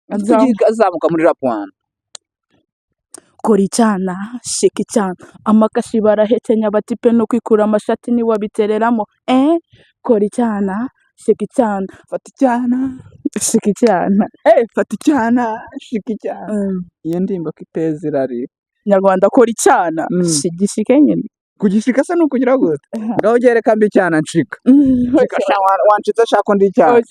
azamuka muri rap one. kora icyana shika icyana amakashi barahekenya bati pe no kwikura amashati niwabitereramo kora icyana shika icyana Fata icyana, shika icyana fata icyana, shika icyana. Iyo ndirimbo ko iteza irari. nyarwanda kora icyana shigishike nyine Kugishika se nukugira gute? Ngaho gereka mbi cyana nshika. Nshika sha wancitse shako ndi cyana.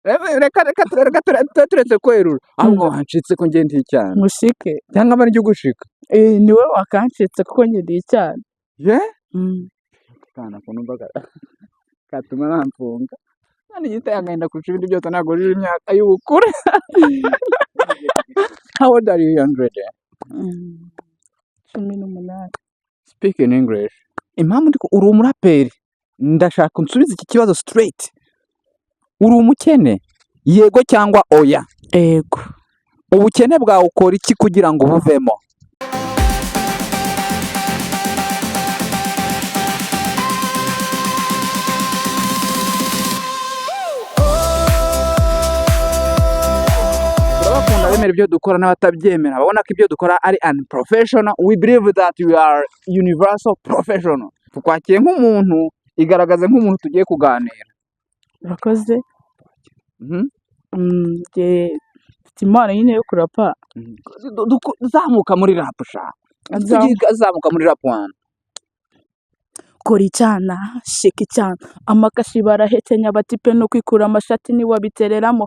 Reka turetse kwerura. Ahubwo wancitse ko ngiye ndi cyana. mushike Cyangwa bari ryo gushika. niwe wakancitse kuko nyine icyana Kana ko numvaga katuma namfunga. Nani gita yagahinda kurusha ibindi byose ntabwo riri imyaka y'ubukure. How old are you, young lady? 18. Speak in English. Impamvu ndiko uri umuraperi. Ndashaka unsubize iki kibazo straight. Uri umukene? Yego cyangwa oya? Ego. Ubukene bwawe ukora iki kugira ngo buvemo? Turabakunda bemera ibyo dukora n'abatabyemera babona ko ibyo dukora ari unprofessional. We believe that we are universal professional. Tukwakiye nk'umuntu igaragaze nk'umuntu tugiye kuganira. Urakoze. Mfite impano nyine yo kurapa. Zamuka muri rap sha. Zamuka muri rap one. Kora icyana shika icyana amakashi barahekenya bati pe no kwikura amashati niwabitereramo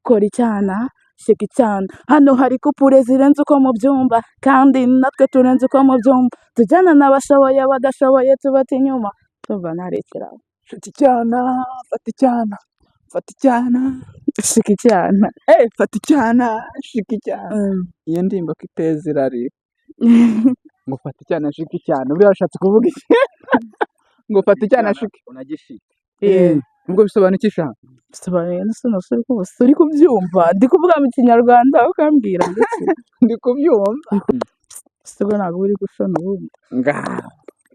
kora icyana shika icyana hano hari kupure zirenze uko mu byumba kandi natwe turenze uko mu byumba tujyana n'abashoboye abadashoboye tubata inyuma tuva narekeraho. Fata icyana, fata icyana, fata icyana, shika icyana fata icyana, shika icyana. Iyo ndirimbo ko iteza irari. Ngo fata icyana shika icyana buriya washatse kuvuga iki? Ngo fata icyana shika unagishika. Ubwo bisobanura iki sha? Bisobanuye n'usuntu uri kubyumva ndi kuvuga mu kinyarwanda ukambwira ndetse Ndi kubyumva. sibwo ntabwo uri gushona ubundi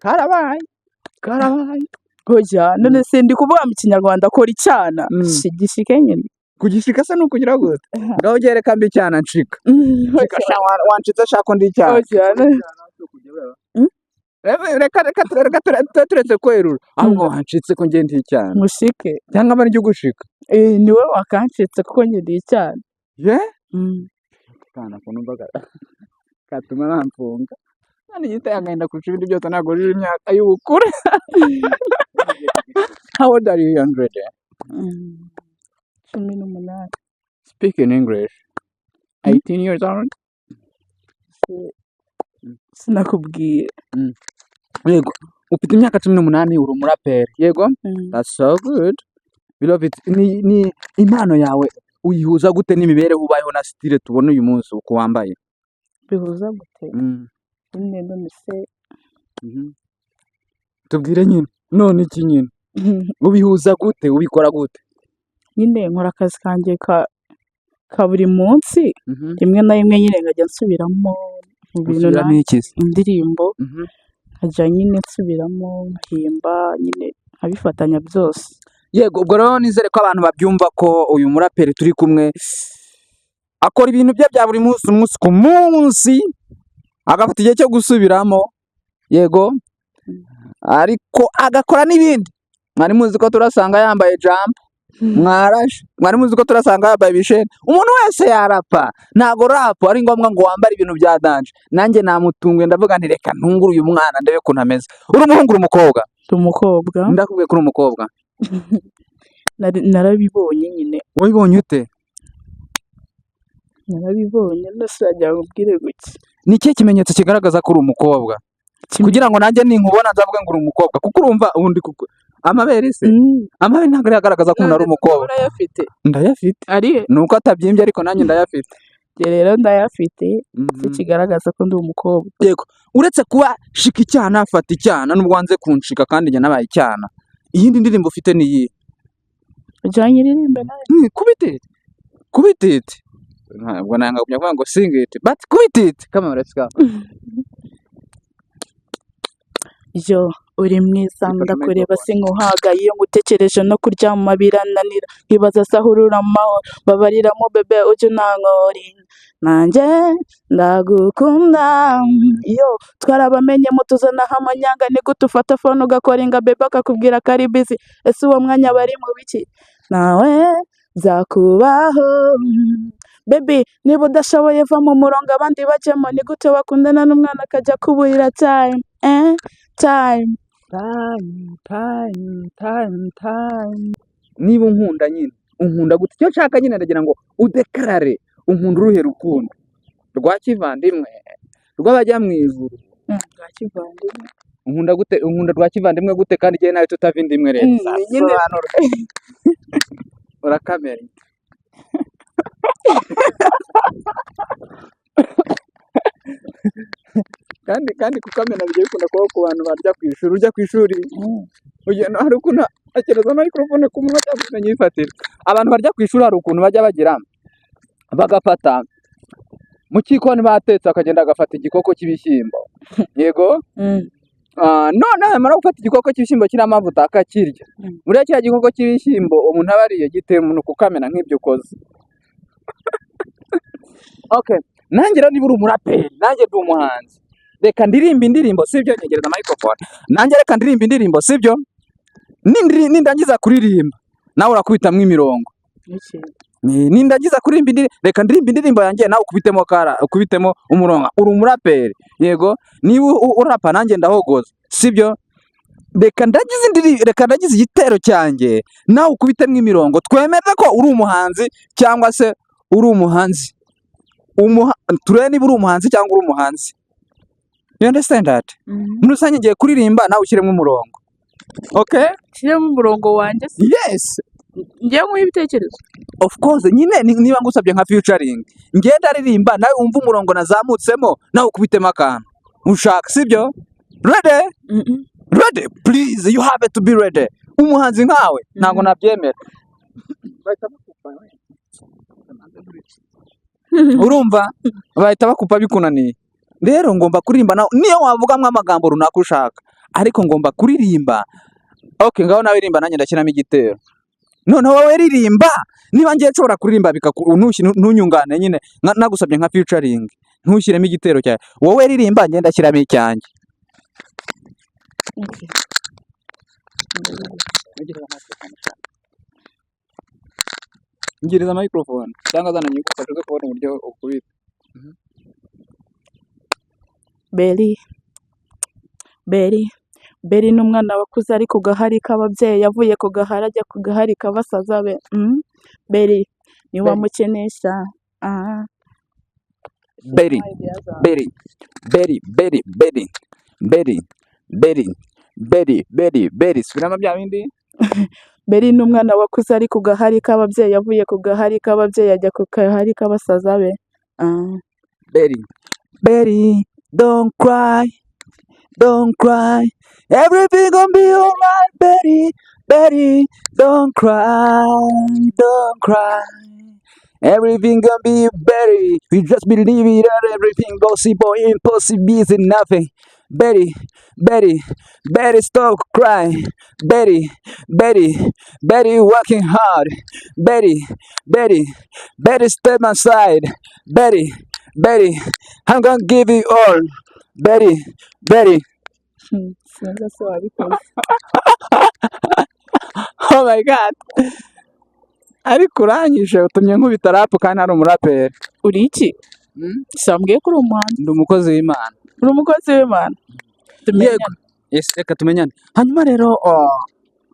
Karabaye. Hoya none se ndi kuvuga mu kinyarwanda kora icyana shigishike nyine Kugishika se nukugira gute? Ngaho gereka mbi cyana nshika. Nshika sha wancitse shako ndi cyana. Reka turetse kwerura. Ahubwo wancitse ko ngiye ndi cyana. mushike Cyangwa bari ryo gushika. niwe wakancitse kuko nyine icyana Kana ko numvaga katuma namfunga. Nani gita yagahinda kurusha ibindi byose ntabwo riri imyaka y'ubukure. How old are you, young lady? 18. Speak in English. 18 years old? Sinakubwiye. Yego. Ufite imyaka 18 uri umuraperi. Yego? That's so good. We love it. Ni impano yawe uyihuza gute n'imibereho ubayeho na style tubona uyu munsi uko wambaye? Bihuza gute? Nyine none se. Tubwire nyine. None iki nyine? Ubihuza gute? Ubikora gute? Nyine nkora akazi kanjye ka buri munsi rimwe na rimwe nyine nkajya nsubiramo mu bintu indirimbo nkajya nyine nsubiramo nkahimba nyine nkabifatanya byose. Yego ubwo rero nizere ko abantu babyumva ko uyu muraperi turi kumwe akora ibintu bye bya buri munsi umunsi ku munsi agafata igihe cyo gusubiramo. Yego ariko agakora n'ibindi. Mwari muzi ko turasanga yambaye jump mwarashe, mwari muzi ko turasanga yambaye bishene. Umuntu wese yarapa, ntago rap ari ngombwa ngo wambare ibintu bya danje. Nanjye namutunguye ndavuga nti reka ntungure uyu mwana ndebe ko ntameze. Uri umuhungu uri umukobwa? Umukobwa. Ndakubwiye ko uri umukobwa. Narabibonye nyine. Wabibonye ute? Narabibonye ndetse ajya kubwire guki. Ni ikihe kimenyetso kigaragaza ko uri umukobwa? Kugira ngo nanjye ninkubona nzavuge ngo uri umukobwa kuko urumva ubundi amabere se amabere ntabwo yagaragaza ko umuntu ari umukobwa. Ndayafite ari nuko atabyimbye ariko nanjye ndayafite. Rero ndayafite kigaragaza ko ndi umukobwa. Yego uretse kuba shika icyana fata icyana nubwo wanze kunshika kandi njye nabaye icyana. Iyindi ndirimbo ufite ni iyi? Janye iririmbe nayo. Kubitite. Ntabwo nanga kuvuga ngo sing it but quit it. Come on, let's go. yo uri mwiza Yifashe ndakureba microphone. sinkuhaga iyo ngutekereje no kuryama birananira nkibaza sahurura amahoro babariramo bebe ujye unankora nanjye ndagukunda yo twarabamenye mutuzanaho amanyanga ni gute ufata fone ugakora inga bebe akakubwira ko ari busy ese uwo mwanya bari mu biki nawe zakubaho baby niba udashoboye va mu murongo abandi bajyamo ni gute wakundana n'umwana akajya kuburira time time Niba unkunda nyine unkunda gute icyo nshaka nyine ndagira ngo udekarare unkunda uruhe rukundo rwa kivandimwe rw'abajya mu ijuru. bwa kivandimwe Unkunda rwa kivandimwe gute kandi igihe nawe tutava inda imwe rero nyine urakamera kandi kukamena bigiye bikunda kubaho ku bantu barya ku ishuri ujya ku ishuri ugenda hari ukuntu akereza microphone ku munwa cyangwa se nyifatira abantu barya ku ishuri hari ukuntu bajya bagira bagafata mu kikoni batetse akagenda agafata igikoko cy'ibishyimbo yego none yamara gufata igikoko cy'ibishyimbo kiriho amavuta akakirya muri kiriya gikoko cy'ibishyimbo umuntu aba ariye gitera umuntu kukamena nk'ibyo ukoze. Okay, nanjye rero niba uri umuraperi nanjye ndi umuhanzi reka ndirimba indirimbo sibyo nyegereza microphone nanjye reka ndirimba indirimbo sibyo nindangiza kuririmba nawe urakubitamo imirongo nindangiza kuririmba indirimbo reka ndirimba indirimbo yanjye nawe ukubitemo umurongo uri umuraperi yego niba urapa nanjye ndahogoza sibyo reka ndagize igitero cyanjye nawe ukubitemo imirongo twemeze ko uri umuhanzi cyangwa se uri umuhanzi turebe niba uri umuhanzi cyangwa uri umuhanzi. You understand that? Muri rusange ngiye kuririmba nawe ushyiremo umurongo. Okay? shyiremo umurongo wanjye Yes. ngiye nk'uwo ibitekerezo Of course nyine niba ngusabye nka featuring ngenda aririmba nawe wumva umurongo nazamutsemo nawe ukubitemo akantu ushaka sibyo. Ready? Ready? Please you have to be ready. Umuhanzi nkawe ntabwo nabyemera. Urumva bahita bakupa bikunaniye rero ngomba kuririmba niyo wavugamo amagambo runaka ushaka ariko ngomba kuririmba. Okay, ngaho nawe ririmba nanjye ndashyiramo igitero noneho wowe ririmba niba ngiye nshobora kuririmba ntunyungane nyine nagusabye nka featuring ntushyiremo igitero cyawe wowe ririmba ngenda ndashyiramo icyanjye. Ngiriza microphone cyangwa zana nyigufashe zo kubona uburyo ukubita. Beri ni umwana wakuze ari ku gahari k'ababyeyi yavuye ku gahari ajya ku gahari k'abasaza be Beri ntiwamukenesha Beri subiramo bya bindi. Beri ni umwana wakuze ari ku gahari k'ababyeyi yavuye ku gahari k'ababyeyi ajya ku gahari k'abasaza be Beri don't cry everything gonna be alright Beri don't cry everything gonna be better we just believe it that everything possible impossible is nothing. Beri stop crying Beri working hard Beri step aside Beri I'm gonna give you all Beri sinzi se wabikoze oh my god ariko urangije utumye nkubita rap kandi ari umuraperi. uri iki sambwiye ko uri umuhanzi Ndi umukozi w'Imana. uri umukozi w'Imana Yego. Yes, reka tumenyane hanyuma rero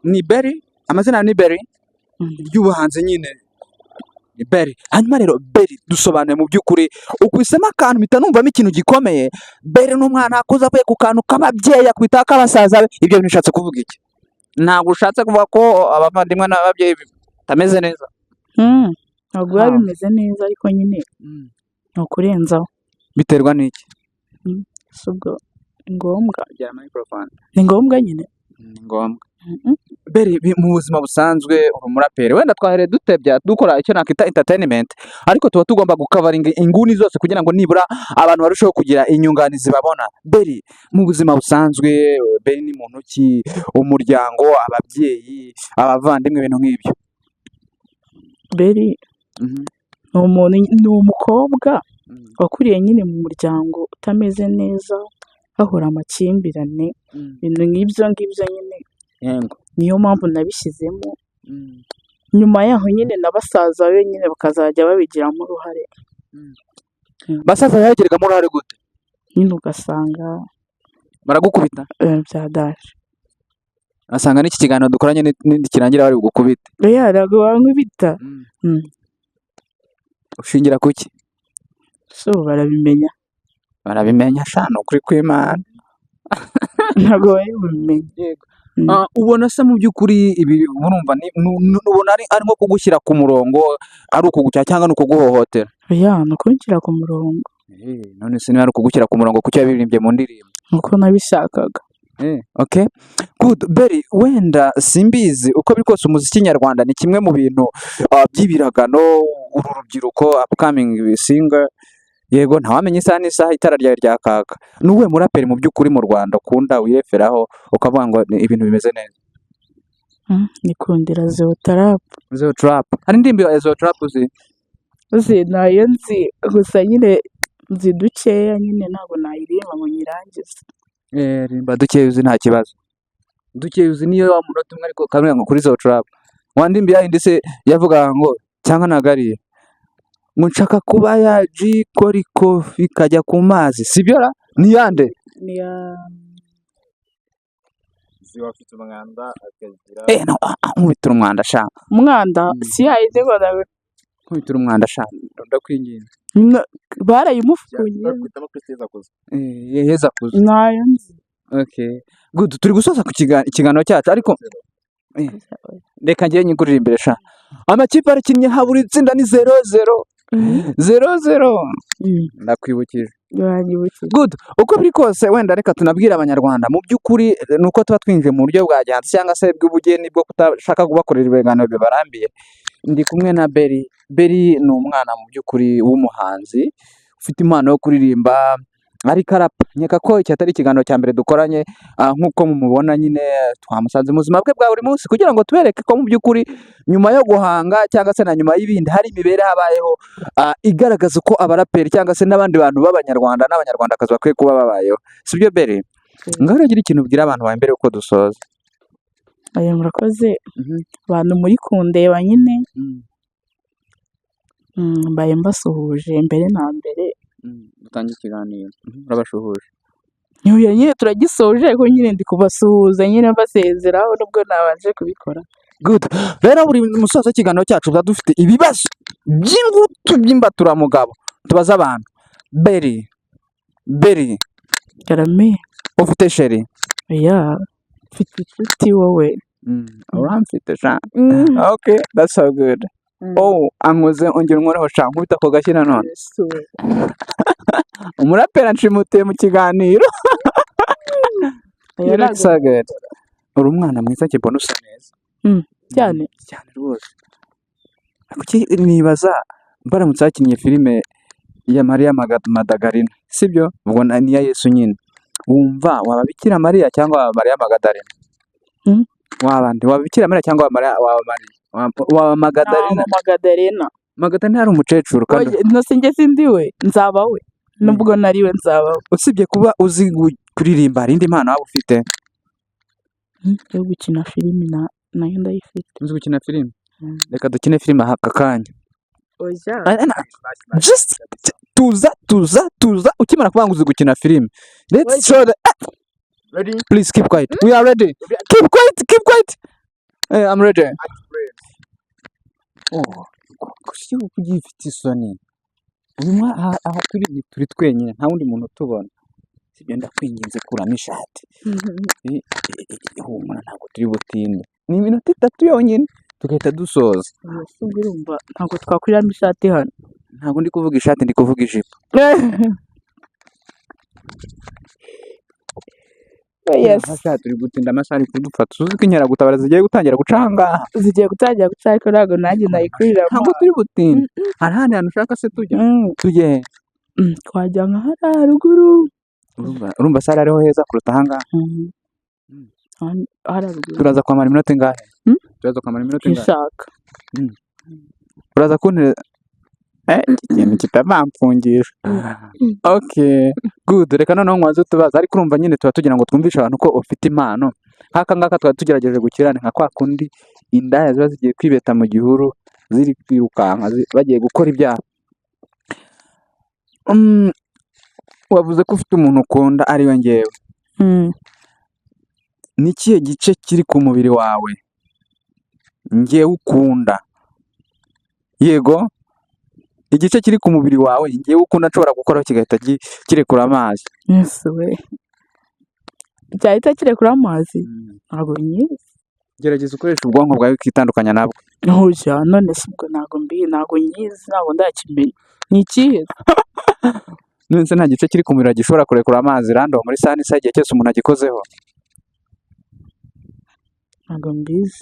ni Beri amazina ni Beri ry'ubuhanzi nyine ni Beri. Hanyuma rero Beri dusobanuye mu by'ukuri ukwisemo akantu mpita numvamo ikintu gikomeye. Beri ni umwana akuze avuye ku kantu k'ababyeyi akwita k'abasaza be ibyo bintu bishatse kuvuga iki? Ntabwo ushatse kuvuga ko abavandimwe n'ababyeyi batameze neza? ntabwo biba bimeze neza ariko nyine ni ukurenzaho Biterwa n'iki? si ubwo ni ngombwa Gira microphone. ni ngombwa nyine Ni ngombwa Beri mu buzima busanzwe uri umuraperi wenda twahereye dutebya dukora icyo nakwita entertainment ariko tuba tugomba gukavaringa inguni zose kugira ngo nibura abantu barusheho kugira inyunganizi babona. Beri mu buzima busanzwe, Beri ni muntu ki, umuryango, ababyeyi, abavandimwe, ibintu nk'ibyo. Beri Mhm. ni umukobwa Mm. wakuriye nyine mu muryango utameze neza, hahora amakimbirane, Mm. ibintu nk'ibyo ngibyo nyine, Yego. niyo mpamvu nabishyizemo. Mm. Nyuma yaho nyine na basaza be nyine bakazajya babigiramo uruhare. Mm. Mm. Basaza yagiragamo uruhare gute? Nyine ugasanga Baragukubita? byadaje. Asanga n'iki kiganiro dukoranye nikirangira bari bugukubite. Ntabwo bankubita. Mm. Ushingira kuki? So barabimenya. Barabimenya sha ni ukuri kw'Imana. Ntabwo bari bubimenye. Yego. Mm. Ubona se mu by'ukuri ibi urumva ubona ari nko kugushyira ku murongo, ari ukugucyaha cyangwa ni ukuguhohotera? Ni ukunshyira ku murongo None se niba ari ukugushyira ku murongo kuki wabiririmbye mu ndirimbo? nk'uko nabishakaga. Okay. Good. Beri wenda simbizi uko biri kose umuziki nyarwanda ni kimwe mu bintu by'ibiragano, uru rubyiruko upcoming singer, yego ntawamenya isaha n'isaha itara ryawe ryakaka. Ni uwuhe muraperi mu by'ukuri mu Rwanda ukunda wireferaho ukavuga ngo ibintu bimeze neza? Nikundira Zeotrap. Zeotrap. Hari indirimbo ya Zeotrap uzi? Ntayo nzi, gusa nyine nzi dukeya nyine, ntabwo nayiririmba ngo nyirangize. Rimba dukeya uzi nta kibazo. Dukeya uzi niyo wa munota umwe ariko kamwe ngo kuri Zeotrap. Wandimbi yahindi se yavuga ngo cyangwa nagariye ngo nshaka kuba ya Koriko ikajya ku mazi, sibyo ra? Ni yande? Ni ya Afite umwanda akagira No, nkubitira umwanda sha. umwanda, si yayindi ngo Nkubitira umwanda sha. Ndakwinginze. barayimufunye. bakwitamo Christine akoze. Heza kuza. Ntayo nzi. Okay. Good. Turi gusoza ku ikiganiro cyacu ariko reka ngiye nyigurira imbere sha. Amakipe arakinnye habura itsinda ni 0-0. 0-0. Ndakwibukije. Banyibukije. Good. Uko biri kose wenda reka tunabwira abanyarwanda mu by'ukuri nuko tuba twinjiye mu buryo bwa gihanzi cyangwa se bw'ubugeni bwo kutashaka kubakorera ibiganiro bibarambiye. Ndi kumwe na Beri. Beri ni umwana mu by'ukuri w'umuhanzi ufite impano yo kuririmba ariko arapa. Nkeka ko iki atari ikiganiro cya mbere dukoranye, nk'uko mumubona nyine twamusanze mu buzima bwe bwa buri munsi kugira ngo tubereke ko mu by'ukuri nyuma yo guhanga cyangwa se na nyuma y'ibindi hari imibereho abayeho igaragaza uko abaraperi cyangwa se n'abandi bantu b'abanyarwanda n'abanyarwandakazi bakwiye kuba babayeho, sibyo Beri? Ngaho uragira ikintu ubwira abantu ba mbere uko dusoza. Murakoze abantu muri kundeba nyine, mbaye mbasuhuje mbere na mbere. Dutange ikiganiro. Urabashuhuje. Nyuye nyine turagisoje ariko nyine ndi kubasuhuza nyine mbasezeraho nubwo nabanje kubikora. Good. Rero buri musozo w'ikiganiro cyacu tuba dufite ibibazo by'ingutu by'imbaturamugabo tubaza abantu. Beri Karame. ufite sheri? Mfite inshuti wowe. Uramfite sha. Okay, that's so good. Ankoze ongera unkoreho sha nkubita ako gashyi nanone. Umuraperi anshimutiye mu kiganiro. That's so good. Uri umwana mwiza mbona usa neza. Cyane Rwose. Kuki nibaza baramutse bakinnye filime ya Mariya Magadarena, sibyo? Ubwo ni iya Yesu nyine. Wumva waba Bikira Mariya cyangwa waba Mariya Magadarena? Wabandi waba Bikira Mariya cyangwa waba Magadarena? Magadarena hari umukecuru kandi sinjye sindi we, nzaba we. Nubwo nari we nzaba we. Usibye kuba uzi kuririmba hari indi mpano waba ufite? Yo gukina filimi nayo ndayifite. Uzi gukina filime? Reka dukine filime aka kanya. Oya. Just tuza ukimara kuvuga ngo uzi gukina filime. Let's show the Ready? Please keep quiet. We are ready. Keep quiet. I'm ready. Kuki ugifite isoni? Uyu aha turi twenyine nta wundi muntu utubona. Sibyo ndakwinginze kuramo ishati. Humura ntabwo turi butinde. Ni iminota 3 yonyine tugahita dusoza. Urumva ntabwo twakuriramo ishati hano. Ntabwo ndi kuvuga ishati ndi kuvuga ijipo. yes Hasha turi gutinda amasaha ari kudufata uzi ko inkeragutabara zigiye gutangira gucanga zigiye gutangira guca ariko ntabwo nanjye nayikuriramo ntabwo turi butinde hari ahandi hantu ushaka se tujya tujye twajya nka hariya haruguru urumva sare ariho heza kuruta ahangaha hariya haruguru turaza kwamara iminota ingahe turaza kwamara iminota ingahe ishaka uraza kuntera ikintu kitabamfungisha okay good reka noneho nkwaze utubaza ariko urumva nyine tuba tugira ngo twumvishe abantu ko ufite impano nk'aka ngaka twari tugerageje gukirana nka kwa kundi indaya ziba zigiye kwibeta mu gihuru ziri kwirukanka bagiye gukora ibyaha wavuze ko ufite umuntu ukunda ariwe ngewe ni ikihe gice kiri ku mubiri wawe ngewe ukunda yego igice kiri ku mubiri wawe ngewe ukunda nshobora gukoraho kigahita kirekura amazi yesu we cyahita kirekura amazi ntabwo nyizi gerageza ukoresha ubwonko bwawe ukitandukanya nabwo ntujya none si ubwo ntabwo nyizi ntabwo ndakimenya ni ikihe nonese nta gice kiri ku mubiri gishobora kurekura amazi rando muri sanisa igihe cyose umuntu agikozeho ntabwo mbizi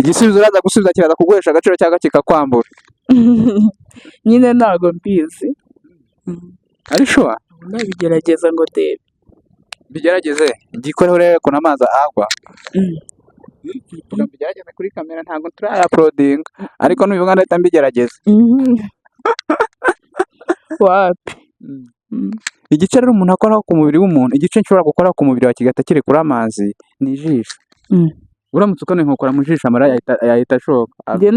igisubizo uraza gusubiza kiraza kuguhesha agaciro cyangwa kikakwambura nyine ntabwo mbizi ari shuwa ndabigerageza ngo ndebe bigerageze igikoreho urebe ukuntu amazi agwa mbigerageze kuri kamera ntabwo turayaprodinga ariko nubivuga ndahita mbigerageza wapi igice rero umuntu akoraho ku mubiri w'umuntu igice nshobora gukoraho ku mubiri wawe kigahita kirekura amazi ni ijisho uramutse ukeneye nkokora mu jisho amara yahita ashoka njye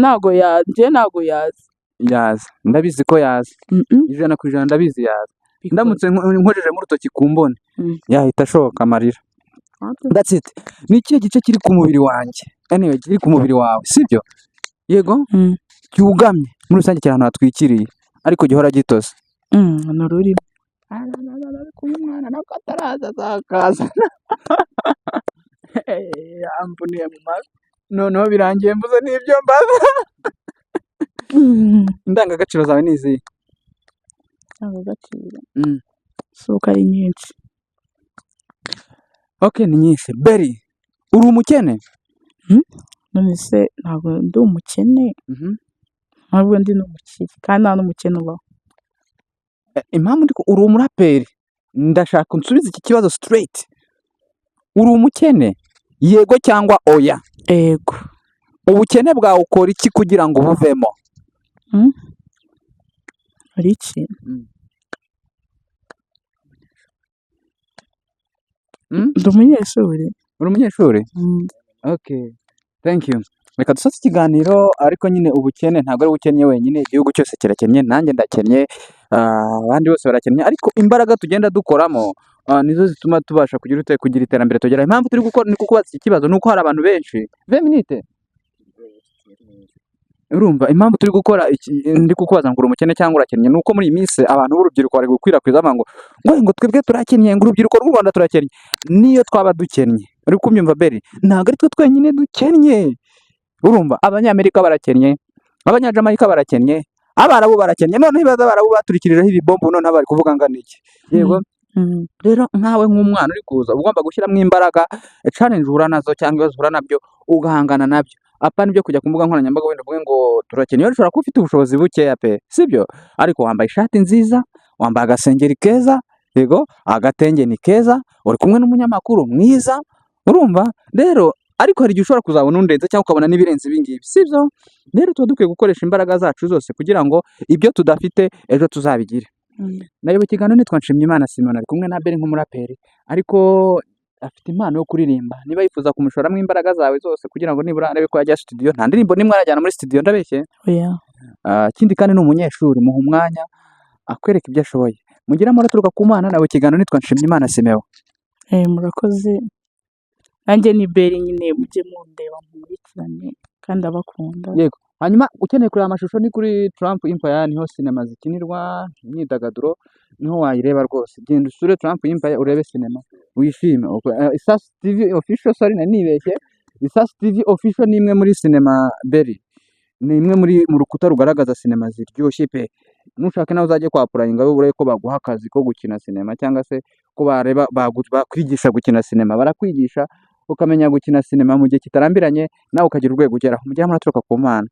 ntabwo yazi yaza ndabizi ko yaza ijana ku ijana ndabizi yaza ndamutse nkojeje mu rutoki ku mbone yahita ashoka amarira that's it ni ikihe gice kiri ku mubiri wanjye anyway kiri ku mubiri wawe sibyo yego cyugamye muri rusange kiri ahantu hatwikiriye ariko gihora gitose ni ururimi uyu mwana nako ataraza azakaza yambuniye mu maso noneho birangiye mbuze n'ibyo mbaza indangagaciro zawe ni izihe indangagaciro si uko ari nyinshi okay ni nyinshi beri uri umukene none se ntabwo ndi umukene ntabwo ndi n'umukire kandi nta n'umukene ubaho impamvu uri umuraperi ndashaka unsubize iki kibazo straight uri umukene yego cyangwa oya yego ubukene bwawe ukora iki kugira ngo ubuvemo hari iki ndi umunyeshuri uri umunyeshuri okay thank you reka dusoze ikiganiro ariko nyine ubukene ntabwo ari ubukennye wenyine igihugu cyose kirakennye nanjye ndakennye abandi bose barakennye ariko imbaraga tugenda dukoramo nizo zituma tubasha kugira iterambere tugera impamvu turi gukora ni kukubaza iki kibazo ni uko hari abantu benshi 20 minutes urumva impamvu turi gukora ndi kukubaza ngo uri umukene cyangwa urakennye ni uko muri iyi minsi abantu b'urubyiruko bari gukwirakwiza ngo twebwe turakennye ngo urubyiruko rw'u Rwanda turakennye niyo twaba dukennye uri kumyumva beri ntabwo ari twe twenyine dukennye urumva abanyamerika barakennye abanyajamayika barakennye abarabu barakennye none ibibazo abarabu baturikirijeho ibibombo none bari kuvuga ngo iki yego rero nkawe nk'umwana uri kuza ugomba gushyiramo imbaraga challenge uhura nazo cyangwa ibibazo uhura nabyo ugahangana nabyo apa nibyo kujya ku mbuga nkoranyambaga wenda uvuge ngo turakennye ushobora kuba ufite ubushobozi bukeya pe sibyo ariko wambaye ishati nziza wambaye agasengeri keza yego agatenge ni keza uri kumwe n'umunyamakuru mwiza urumva rero ariko hari igihe ushobora kuzabona undenze cyangwa ukabona n'ibirenze ibingibi sibyo rero tuba dukwiye gukoresha imbaraga zacu zose kugira ngo ibyo tudafite ejo tuzabigire nayoboye ikiganiro nitwa Nshimiyimana Simon ari kumwe na Beri nk'umuraperi ariko afite impano yo kuririmba niba yifuza kumushoramo imbaraga zawe zose kugira ngo nibura arebe ko yajya studio nta ndirimbo nimwe arajyana muri studio ndabeshye ikindi kandi ni umunyeshuri muha umwanya akwereka ibyo ashoboye mugira amahoro aturuka ku Mana nawe ikiganiro nitwa Nshimiyimana Simon murakoze nanjye ni Beri nyine mujye mundeba mukurikirane kandi abakunda yego hanyuma ukeneye kureba amashusho ni kuri Trump Empire niho sinema zikinirwa imyidagaduro niho wayireba rwose genda usure Trump Empire urebe sinema wishime Isasi TV official sorry nibeshye Isasi TV official ni imwe muri sinema Beri ni imwe mu rukuta rugaragaza sinema ziryoshye pe nushaka nawe uzajye kwa purayinga urebe ko baguha akazi ko gukina sinema cyangwa se ko bakwigisha gukina sinema, barakwigisha ukamenya gukina sinema mu gihe kitarambiranye nawe ukagira urwego ugeraho. Mujye muraturuka ku Mana.